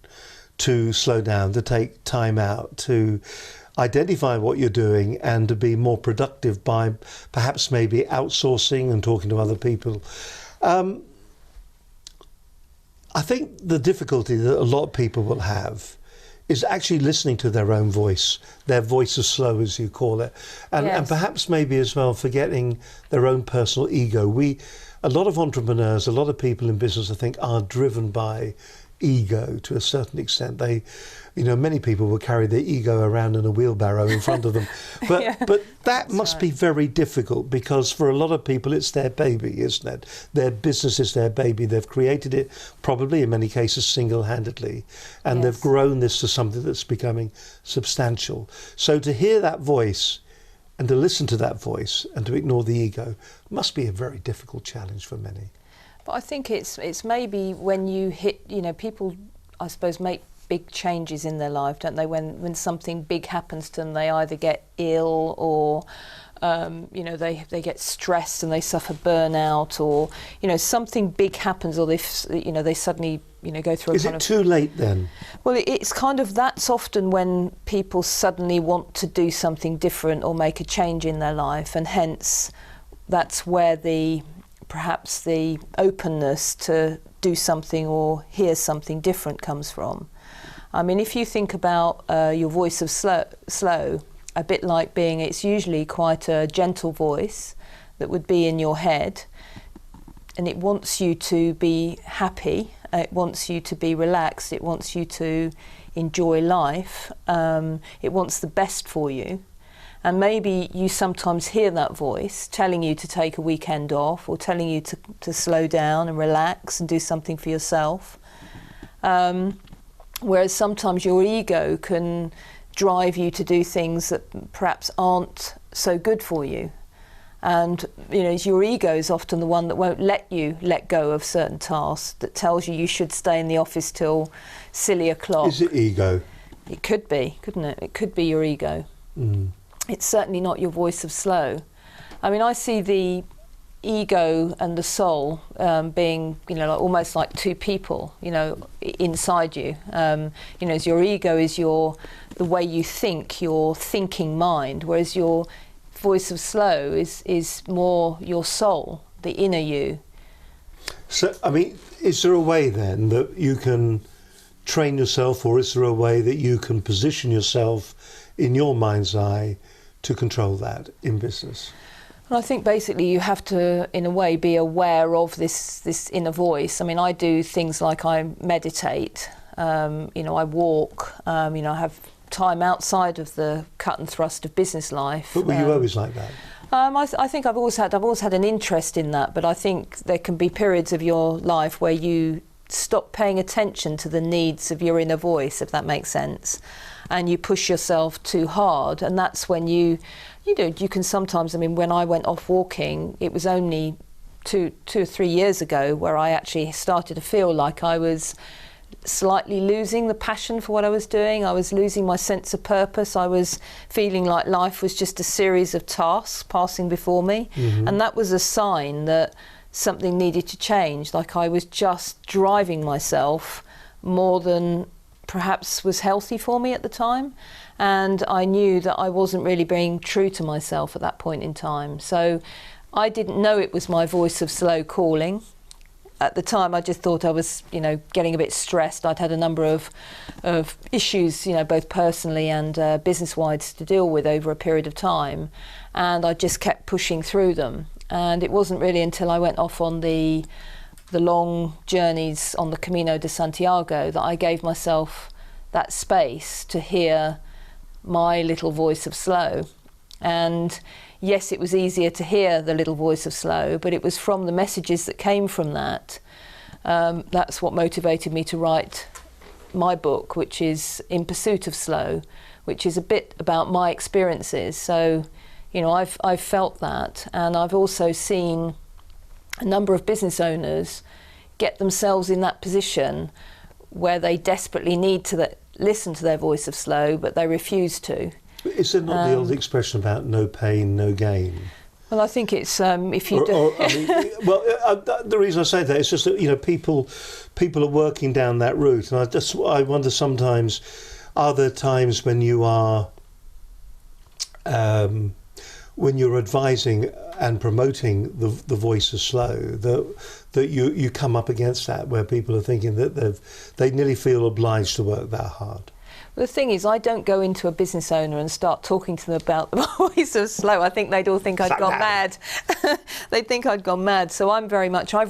to slow down, to take time out, to identify what you're doing and to be more productive by perhaps maybe outsourcing and talking to other people. I think the difficulty that a lot of people will have is actually listening to their own voice, their voice of slow, as you call it, and perhaps maybe as well forgetting their own personal ego. A lot of entrepreneurs, a lot of people in business, I think, are driven by ego to a certain extent. Many people will carry their ego around in a wheelbarrow in front of them. But that must be very difficult, because for a lot of people it's their baby, isn't it? Their business is their baby. They've created it, probably in many cases single-handedly, and they've grown this to something that's becoming substantial. So to hear that voice and to listen to that voice and to ignore the ego must be a very difficult challenge for many. But I think it's maybe when you hit, people, I suppose, make big changes in their life, don't they? When something big happens to them, they either get ill or, they get stressed and they suffer burnout, or, something big happens, or they suddenly, go through a Is it too late then? Well, it's kind of, that's often when people suddenly want to do something different or make a change in their life, and hence that's where perhaps the openness to do something or hear something different comes from. I mean, if you think about your voice of slow, a bit like it's usually quite a gentle voice that would be in your head, and it wants you to be happy, it wants you to be relaxed, it wants you to enjoy life, it wants the best for you. And maybe you sometimes hear that voice telling you to take a weekend off, or telling you to slow down and relax and do something for yourself. Whereas sometimes your ego can drive you to do things that perhaps aren't so good for you. And your ego is often the one that won't let you let go of certain tasks, that tells you should stay in the office till silly o'clock. Is it ego? It could be, couldn't it? It could be your ego. It's certainly not your voice of slow. I mean, I see the ego and the soul being, almost like two people, inside you. Your ego is the way you think, your thinking mind, whereas your voice of slow is more your soul, the inner you. So, I mean, is there a way then that you can train yourself, or is there a way that you can position yourself in your mind's eye to control that in business? Well, I think basically you have to, in a way, be aware of this inner voice. I mean, I do things like I meditate, I walk, I have time outside of the cut and thrust of business life. But were you always like that? I think I've always had an interest in that, but I think there can be periods of your life where you stop paying attention to the needs of your inner voice, if that makes sense, and you push yourself too hard, and that's when you can sometimes, I mean, when I went off walking, it was only two or 3 years ago where I actually started to feel like I was slightly losing the passion for what I was doing. I was losing my sense of purpose. I was feeling like life was just a series of tasks passing before me. Mm-hmm. And that was a sign that something needed to change. Like I was just driving myself more than perhaps was healthy for me at the time. And I knew that I wasn't really being true to myself at that point in time. So I didn't know it was my voice of slow calling. At the time, I just thought I was, getting a bit stressed. I'd had a number of issues, both personally and business-wise to deal with over a period of time. And I just kept pushing through them. And it wasn't really until I went off on the long journeys on the Camino de Santiago that I gave myself that space to hear my little voice of slow. And yes, it was easier to hear the little voice of slow, but it was from the messages that came from that. That's what motivated me to write my book, which is In Pursuit of Slow, which is a bit about my experiences. So, I've felt that, and I've also seen a number of business owners get themselves in that position where they desperately need to listen to their voice of slow, but they refuse to. Is there not the old expression about no pain, no gain? Well, I think it's if you do. The reason I say that is just that people are working down that route, and I wonder sometimes, are there times when you are when you're advising and promoting the voice of slow that you come up against that, where people are thinking that they nearly feel obliged to work that hard? Well, the thing is, I don't go into a business owner and start talking to them about the voice of slow. I think they'd all think I'd gone mad. They'd think I'd gone mad. So I've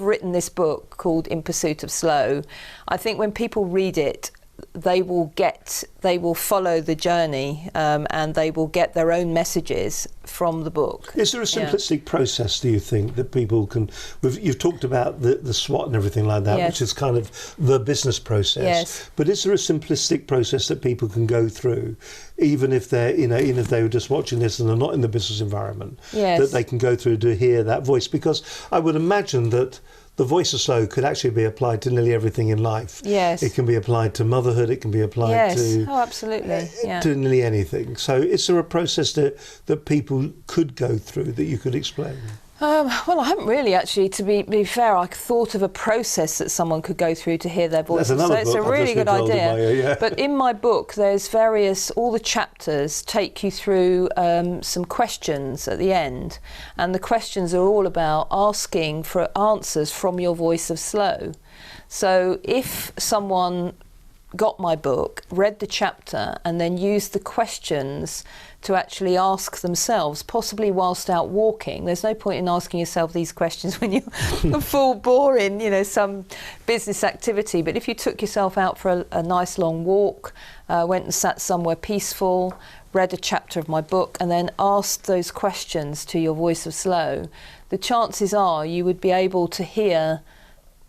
written this book called In Pursuit of Slow. I think when people read it, they will follow the journey, and they will get their own messages from the book. Is there a simplistic process, do you think, that people can... You've talked about the SWOT and everything like that, yes, which is kind of the business process. Yes. But is there a simplistic process that people can go through, even if they're, even if they were just watching this and they're not in the business environment, yes, that they can go through to hear that voice? Because I would imagine that the voice of slow could actually be applied to nearly everything in life. Yes. It can be applied to motherhood, it can be applied to... Oh, absolutely. To nearly anything. So is there a process that people could go through that you could explain? Well, I haven't really actually, to be fair. I thought of a process that someone could go through to hear their voice. That's another so it's book. a really good idea. Yeah. But in my book, there's all the chapters take you through some questions at the end. And the questions are all about asking for answers from your voice of slow. So if someone got my book, read the chapter, and then used the questions to actually ask themselves, possibly whilst out walking. There's no point in asking yourself these questions when you're full bore in, some business activity. But if you took yourself out for a nice long walk, went and sat somewhere peaceful, read a chapter of my book, and then asked those questions to your voice of slow, the chances are you would be able to hear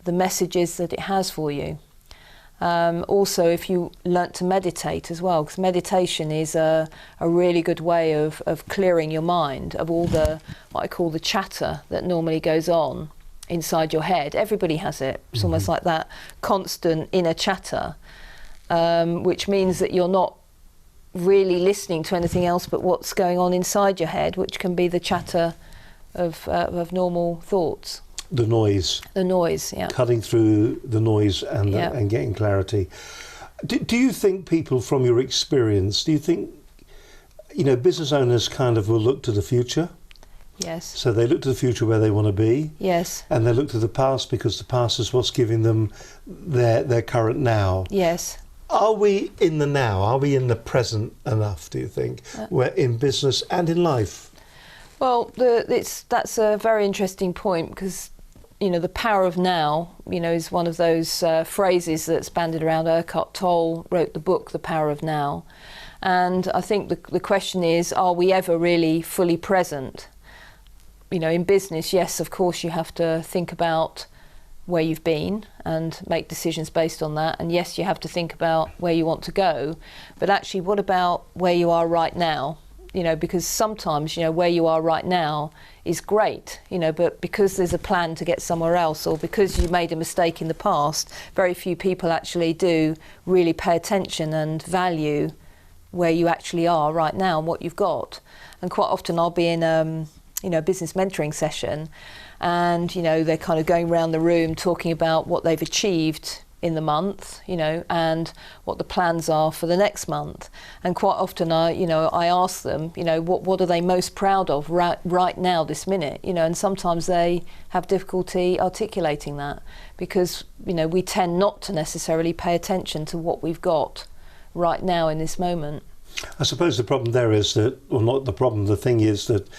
the messages that it has for you. Also, if you learnt to meditate as well, because meditation is a really good way of clearing your mind of all what I call the chatter that normally goes on inside your head. Everybody has it. It's almost like that constant inner chatter, which means that you're not really listening to anything else but what's going on inside your head, which can be the chatter of normal thoughts. The noise. The noise, yeah. Cutting through the noise and getting clarity. Do you think people, from your experience, do you think, business owners kind of will look to the future? Yes. So they look to the future where they want to be. Yes. And they look to the past because the past is what's giving them their current now. Yes. Are we in the now? Are we in the present enough, do you think? We're in business and in life. Well, that's a very interesting point, because the power of now, is one of those phrases that's bandied around. Eckhart Tolle wrote the book, The Power of Now. And I think the question is, are we ever really fully present? In business, yes, of course, you have to think about where you've been and make decisions based on that. And yes, you have to think about where you want to go. But actually, what about where you are right now? Because sometimes, where you are right now is great, but because there's a plan to get somewhere else, or because you made a mistake in the past, very few people actually do really pay attention and value where you actually are right now and what you've got. And quite often I'll be in a business mentoring session, and they're kind of going around the room talking about what they've achieved in the month, and what the plans are for the next month. And quite often I ask them, what are they most proud of right now, this minute, and sometimes they have difficulty articulating that, because we tend not to necessarily pay attention to what we've got right now in this moment. I suppose the problem there is that, well, not the problem, the thing is that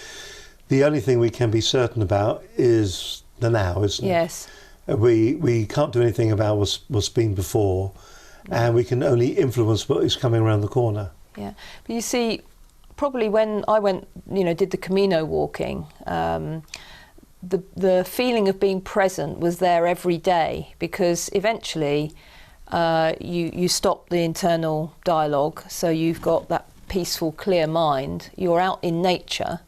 the only thing we can be certain about is the now, isn't it? Yes. We can't do anything about what's been before, and we can only influence what is coming around the corner. Yeah, but you see, probably when I went, did the Camino walking, the feeling of being present was there every day, because eventually you stop the internal dialogue, so you've got that peaceful, clear mind. You're out in nature.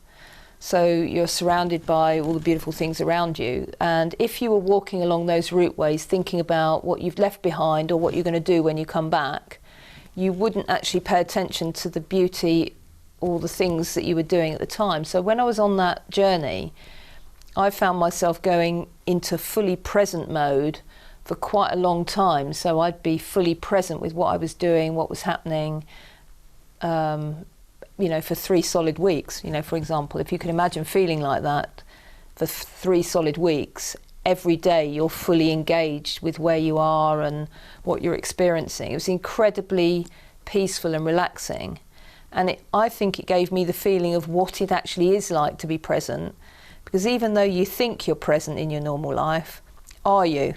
So you're surrounded by all the beautiful things around you. And if you were walking along those routeways thinking about what you've left behind or what you're going to do when you come back, you wouldn't actually pay attention to the beauty or the things that you were doing at the time. So when I was on that journey, I found myself going into fully present mode for quite a long time. So I'd be fully present with what I was doing, what was happening, for 3 solid weeks. For example, if you can imagine feeling like that for 3 solid weeks, every day you're fully engaged with where you are and what you're experiencing. It was incredibly peaceful and relaxing. And I think it gave me the feeling of what it actually is like to be present. Because even though you think you're present in your normal life, are you?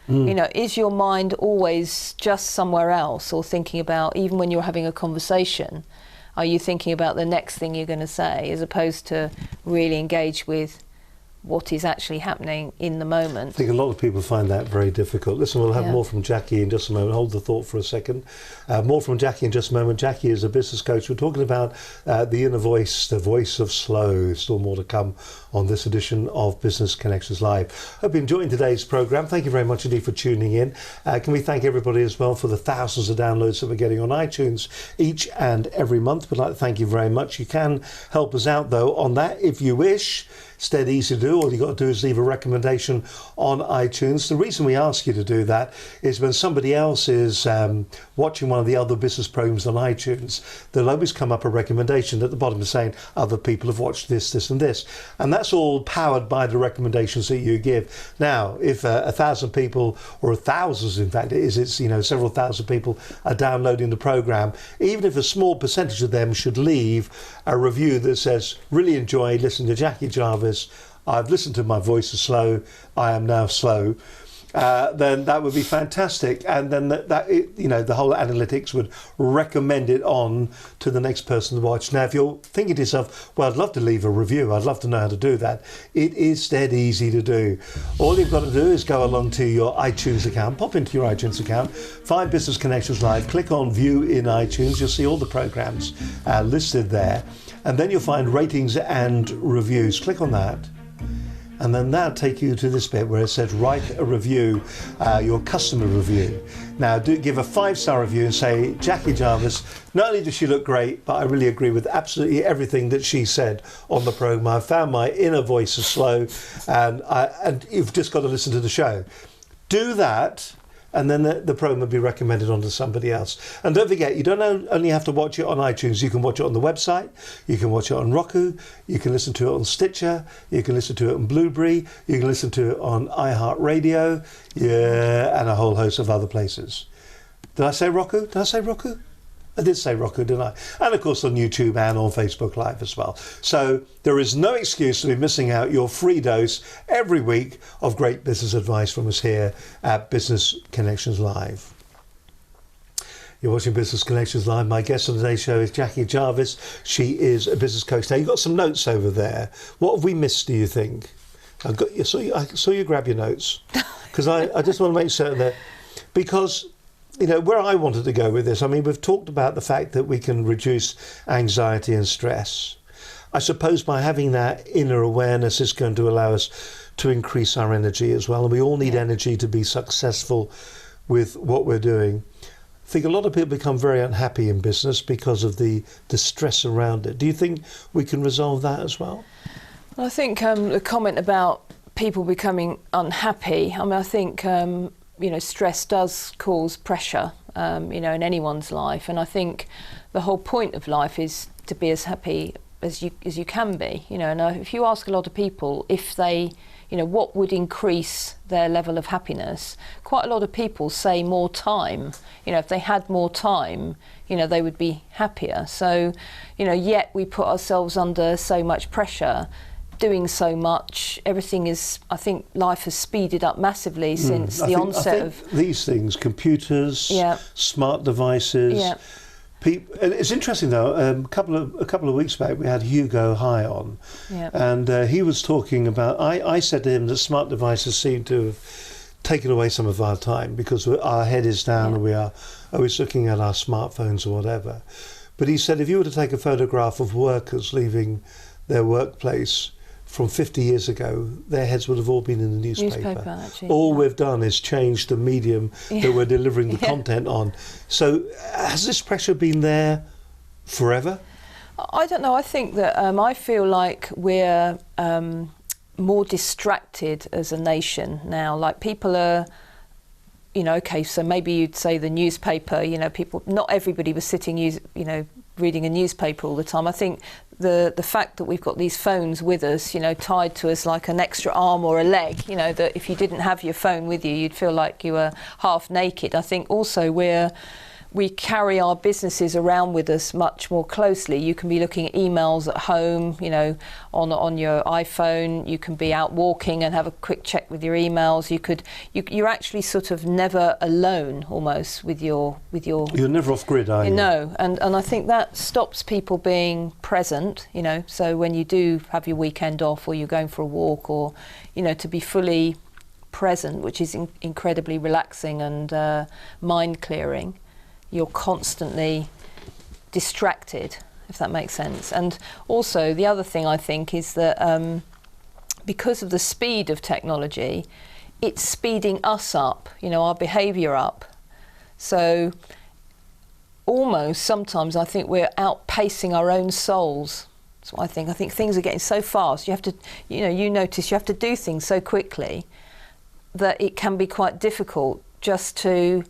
Is your mind always just somewhere else, or thinking about, even when you're having a conversation, are you thinking about the next thing you're going to say, as opposed to really engage with what is actually happening in the moment? I think a lot of people find that very difficult. Listen, we'll have more from Jackie in just a moment. Hold the thought for a second. More from Jackie in just a moment. Jackie is a business coach. We're talking about the inner voice, the voice of slow. Still more to come on this edition of Business Connections Live. Hope you're enjoying today's programme. Thank you very much indeed for tuning in. Can we thank everybody as well for the thousands of downloads that we're getting on iTunes each and every month. We'd like to thank you very much. You can help us out though on that if you wish. It's dead easy to do. All you've got to do is leave a recommendation on iTunes. The reason we ask you to do that is when somebody else is watching one of the other business programs on iTunes, there'll always come up a recommendation at the bottom saying other people have watched this, this and this. And that's all powered by the recommendations that you give. Now, if 1,000 people, or thousands in fact, it's several thousand people are downloading the program, even if a small percentage of them should leave a review that says, really enjoyed listening to Jackie Jarvis, I've listened to my voice is slow, I am now slow, then that would be fantastic. And then the whole analytics would recommend it on to the next person to watch. Now, if you're thinking to yourself, well, I'd love to leave a review, I'd love to know how to do that, it is dead easy to do. All you've got to do is go along to your iTunes account, pop into your iTunes account, find Business Connections Live, click on View in iTunes, you'll see all the programs listed there, and then you'll find ratings and reviews. Click on that. And then that'll take you to this bit where it says write a review, your customer review. Now do give a 5-star review and say, Jackie Jarvis, not only does she look great, but I really agree with absolutely everything that she said on the programme. I found my inner voice is slow, and you've just got to listen to the show. Do that. and then the program will be recommended onto somebody else. And don't forget, you don't only have to watch it on iTunes, you can watch it on the website, you can watch it on Roku, you can listen to it on Stitcher, you can listen to it on Blueberry, you can listen to it on iHeartRadio, and a whole host of other places. Did I say Roku? Did I say Roku? I did say Roku, didn't I? And of course on YouTube and on Facebook Live as well. So there is no excuse to be missing out your free dose every week of great business advice from us here at Business Connections Live. You're watching Business Connections Live. My guest on today's show is Jackie Jarvis. She is a business coach. Now, you've got some notes over there. What have we missed, do you think? I saw you grab your notes, because I just want to make certain that, because where I wanted to go with this, I mean, we've talked about the fact that we can reduce anxiety and stress. I suppose by having that inner awareness is going to allow us to increase our energy as well. And we all need energy to be successful with what we're doing. I think a lot of people become very unhappy in business because of the stress around it. Do you think we can resolve that as well? I think the comment about people becoming unhappy, I mean, I think stress does cause pressure, in anyone's life, and I think the whole point of life is to be as happy as you can be. And if you ask a lot of people if they, what would increase their level of happiness, quite a lot of people say more time. If they had more time, they would be happier. So, yet we put ourselves under so much pressure. Doing so much, everything is, I think life has speeded up massively since the onset of these things, computers, smart devices. It's interesting though, a couple of weeks back we had Hugo High on, and he was talking about, I said to him that smart devices seem to have taken away some of our time, because our head is down and we are always looking at our smartphones or whatever. But he said if you were to take a photograph of workers leaving their workplace from 50 years ago, their heads would have all been in the newspaper. Actually, all we've done is change the medium that we're delivering the content on. So has this pressure been there forever? I don't know. I think that I feel like we're more distracted as a nation now. Like people are, okay, so maybe you'd say the newspaper, people, not everybody was sitting, reading a newspaper all the time. I think the fact that we've got these phones with us, tied to us like an extra arm or a leg, that if you didn't have your phone with you, you'd feel like you were half naked. I think also we carry our businesses around with us much more closely. You can be looking at emails at home, on your iPhone. You can be out walking and have a quick check with your emails. You're actually sort of never alone almost with your. You're never off grid, are you? No, and I think that stops people being present. So when you do have your weekend off, or you're going for a walk, or to be fully present, which is incredibly relaxing and mind clearing. You're constantly distracted, if that makes sense. And also the other thing I think is that because of the speed of technology, it's speeding us up, our behaviour up. So almost sometimes I think we're outpacing our own souls. That's what I think. I think things are getting so fast. You have to, you notice you have to do things so quickly that it can be quite difficult just to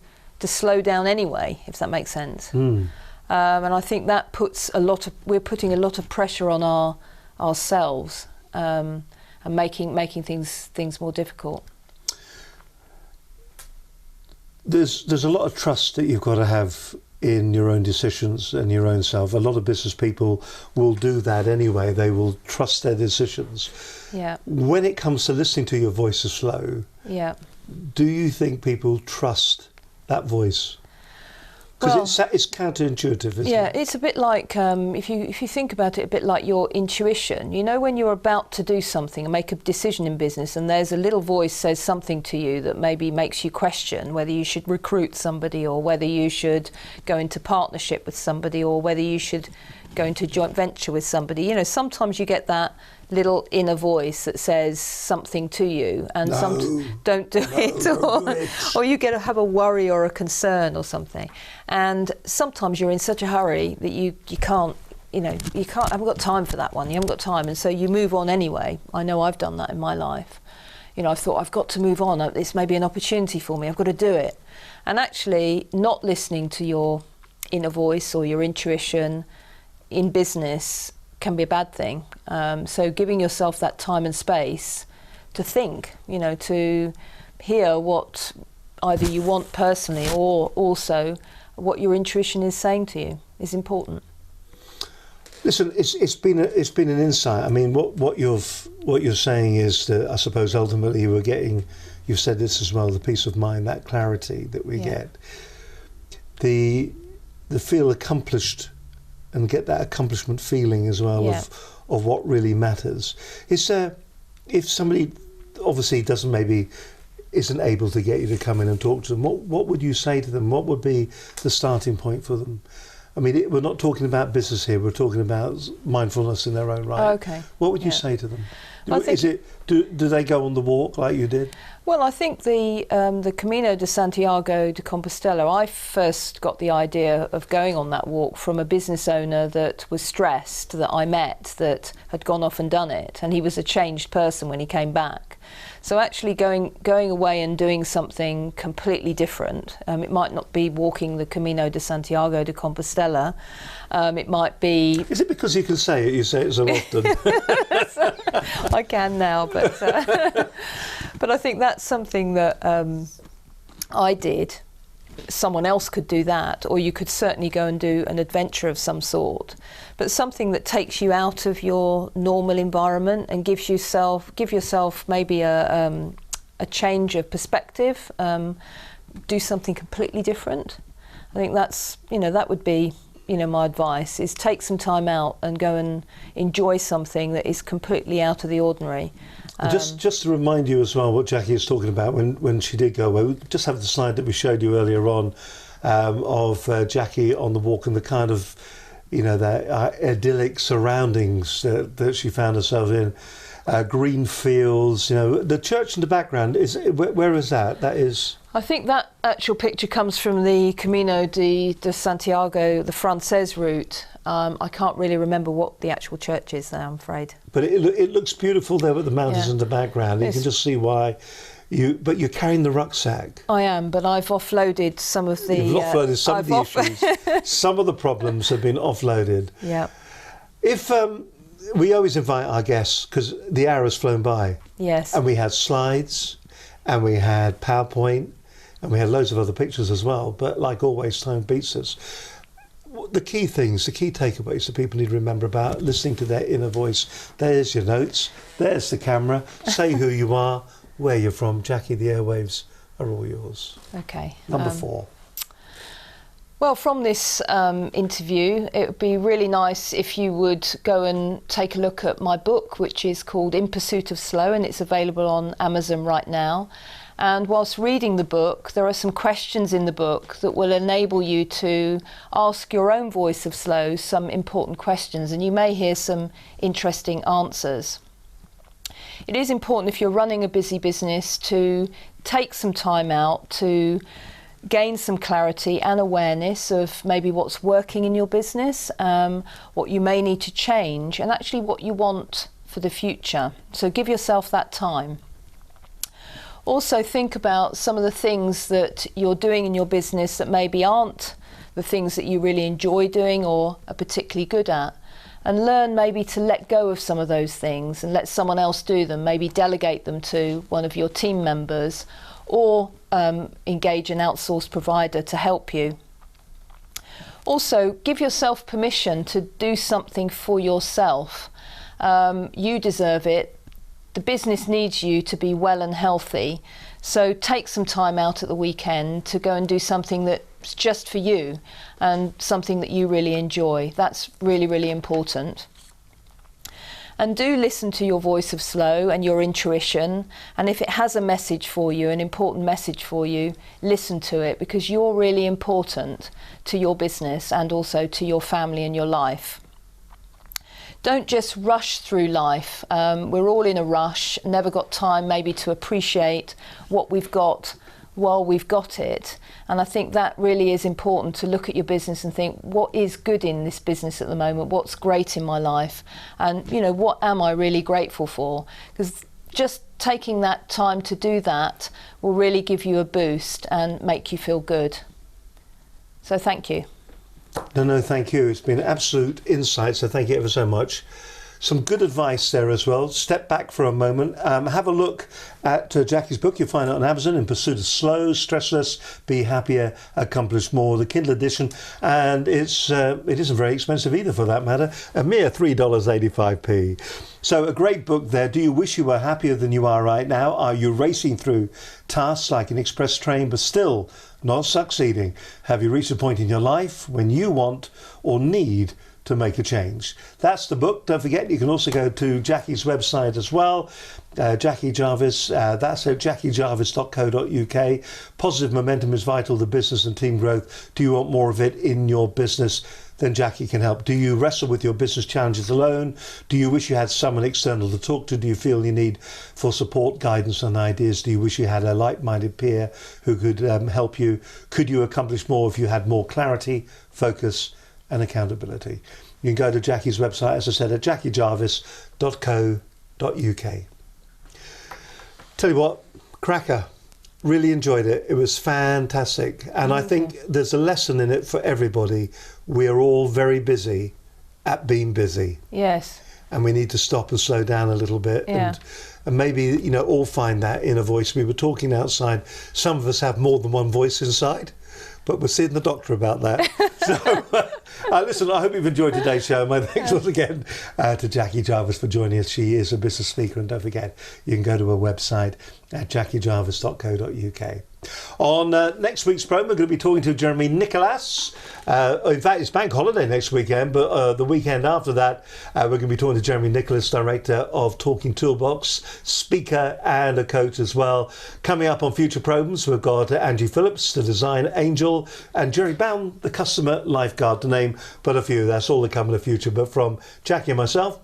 slow down anyway, if that makes sense. And I think that we're putting a lot of pressure on ourselves, and making things more difficult. There's a lot of trust that you've got to have in your own decisions and your own self. A lot of business people will do that anyway. They will trust their decisions. Yeah. When it comes to listening to your voice's flow, do you think people trust that voice? Because it's counterintuitive, isn't it? Yeah, it's a bit like, if you think about it, a bit like your intuition. When you're about to do something and make a decision in business, and there's a little voice says something to you that maybe makes you question whether you should recruit somebody, or whether you should go into partnership with somebody, or whether you should go into joint venture with somebody. Sometimes you get that little inner voice that says something to you, and don't do it, or you get to have a worry or a concern or something. And sometimes you're in such a hurry that you can't, I haven't got time for that one. You haven't got time, and so you move on anyway. I know I've done that in my life. I've thought I've got to move on. This may be an opportunity for me. I've got to do it. And actually, not listening to your inner voice or your intuition in business can be a bad thing. So giving yourself that time and space to think, to hear what either you want personally or also what your intuition is saying to you is important. Listen, it's been an insight. I mean, what you're saying is that I suppose ultimately you've said this as well, the peace of mind, that clarity that we get, the feel accomplished and get that accomplishment feeling as well of what really matters. Is there, if somebody obviously isn't able to get you to come in and talk to them, what would you say to them? What would be the starting point for them? I mean, we're not talking about business here. We're talking about mindfulness in their own right. Okay. What would you say to them? Do they go on the walk like you did? Well, I think the Camino de Santiago de Compostela, I first got the idea of going on that walk from a business owner that was stressed, that I met, that had gone off and done it, and he was a changed person when he came back. So actually going away and doing something completely different, it might not be walking the Camino de Santiago de Compostela, it might be... Is it because you can say it, you say it so often? I can now, but I think that's something that I did. Someone else could do that, or you could certainly go and do an adventure of some sort, but something that takes you out of your normal environment and give yourself maybe a change of perspective, do something completely different. I think that's, that would be, my advice, is take some time out and go and enjoy something that is completely out of the ordinary. Just to remind you as well what Jackie is talking about when she did go away, we just have the slide that we showed you earlier on of Jackie on the walk and the kind of, the idyllic surroundings that she found herself in. Green fields, the church in the background, where is that? That is... I think that actual picture comes from the Camino de Santiago, the Frances route. I can't really remember what the actual church is there, I'm afraid. But it looks beautiful there with the mountains in the background. You can just see why. But you're carrying the rucksack. I am, but I've offloaded some of the... You've offloaded some of the issues. Some of the problems have been offloaded. Yeah. If we always invite our guests, because the hour has flown by. Yes. And we had slides, and we had PowerPoint, and we had loads of other pictures as well. But like always, time beats us. The key things, the key takeaways that people need to remember about listening to their inner voice. There's your notes. There's the camera. Say who you are, where you're from. Jackie, the airwaves are all yours. Okay. Number 4. Well, from this interview, it would be really nice if you would go and take a look at my book, which is called In Pursuit of Slow, and it's available on Amazon right now. And whilst reading the book, there are some questions in the book that will enable you to ask your own voice of slow some important questions, and you may hear some interesting answers. It is important, if you're running a busy business, to take some time out to gain some clarity and awareness of maybe what's working in your business, what you may need to change, and actually what you want for the future. So give yourself that time. Also think about some of the things that you're doing in your business that maybe aren't the things that you really enjoy doing or are particularly good at, and learn maybe to let go of some of those things and let someone else do them, maybe delegate them to one of your team members, or engage an outsourced provider to help you. Also, give yourself permission to do something for yourself. You deserve it. The business needs you to be well and healthy. So take some time out at the weekend to go and do something that's just for you and something that you really enjoy. That's really, really important. And do listen to your voice of slow and your intuition. And if it has a message for you, an important message for you, listen to it, because you're really important to your business and also to your family and your life. Don't just rush through life. We're all in a rush, never got time maybe to appreciate what we've got while we've got it. And I think that really is important, to look at your business and think, what is good in this business at the moment? What's great in my life? And, what am I really grateful for? Because, just taking that time to do that will really give you a boost and make you feel good. So thank you. No, thank you. It's been absolute insight, so thank you ever so much. Some good advice there as well. Step back for a moment. Have a look at Jackie's book. You'll find it on Amazon, In Pursuit of Slow, Stressless, Be Happier, Accomplish More, the Kindle edition. And it isn't very expensive either, for that matter. A mere $3.85p. So a great book there. Do you wish you were happier than you are right now? Are you racing through tasks like an express train but still not succeeding? Have you reached a point in your life when you want or need to make a change? That's the book. Don't forget, you can also go to Jackie's website as well, Jackie Jarvis. That's at jackiejarvis.co.uk. Positive momentum is vital to business and team growth. Do you want more of it in your business? Then Jackie can help. Do you wrestle with your business challenges alone? Do you wish you had someone external to talk to? Do you feel you need for support, guidance and ideas? Do you wish you had a like-minded peer who could help you? Could you accomplish more if you had more clarity, focus and accountability? You can go to Jackie's website, as I said, at jackiejarvis.co.uk. Tell you what, cracker. Really enjoyed it. It was fantastic. And I think there's a lesson in it for everybody. We are all very busy at being busy. Yes. And we need to stop and slow down a little bit. Yeah. And maybe, all find that inner voice. We were talking outside. Some of us have more than one voice inside, but we're seeing the doctor about that. So, listen, I hope you've enjoyed today's show. My thanks once again to Jackie Jarvis for joining us. She is a business speaker, and don't forget, you can go to her website at jackiejarvis.co.uk. On next week's program, we're going to be talking to Jeremy Nicholas. In fact, it's bank holiday next weekend, but the weekend after that, we're going to be talking to Jeremy Nicholas, director of Talking Toolbox, speaker and a coach as well. Coming up on future programs, we've got Angie Phillips, the design angel, and Jerry Bound, the customer lifeguard, to name but a few. That's all to come in the future. But from Jackie and myself,